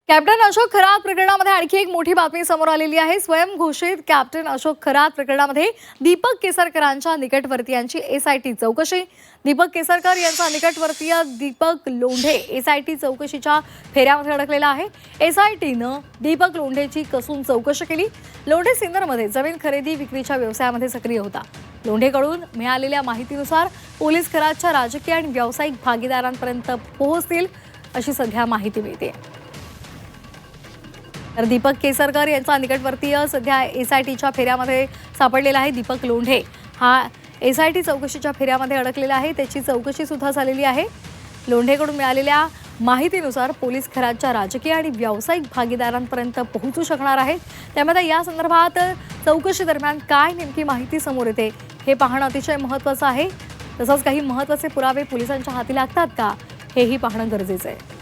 Captain Ashok Kharat प्रकरणामध्ये आणखी एक मोठी बातमी समोर आलेली आहे। स्वयंघोषित कॅप्टन अशोक खरात प्रकरणामध्ये दीपक केसरकरांच्या निकटवर्तीयांची एसआयटी चौकशी। दीपक केसरकर यांचा निकटवर्तीय दीपक लोंढे एसआयटी चौकशीच्या फेऱ्यामध्ये अडकलेला आहे। एसआयटीनं दीपक लोंढेची कसून चौकशी केली। लोंढे सिन्नरमध्ये जमीन खरेदी विक्रीच्या व्यवसायामध्ये सक्रिय होता। लोंढेकडून मिळालेल्या माहितीनुसार पोलीस खरातच्या राजकीय आणि व्यावसायिक भागीदारांपर्यंत पोहोचतील अशी सध्या माहिती मिळते। तर दीपक केसरकर यांचा निकटवर्तीय सध्या एसआयटीच्या फेऱ्यामध्ये सापडलेला आहे। दीपक लोंढे हा एसआयटी चौकशीच्या फेऱ्यामध्ये अडकलेला आहे। त्याची चौकशी सुद्धा झालेली आहे। लोंढेकडून मिळालेल्या माहितीनुसार पोलीस खरातच्या राजकीय आणि व्यावसायिक भागीदारांपर्यंत पोहोचू शकणार आहेत। त्यामध्ये या संदर्भात चौकशी दरम्यान काय नेमकी माहिती समोर येते हे पाहणं अतिशय महत्त्वाचं आहे। तसंच काही महत्त्वाचे पुरावे पोलिसांच्या हाती लागतात का हेही पाहणं गरजेचं आहे।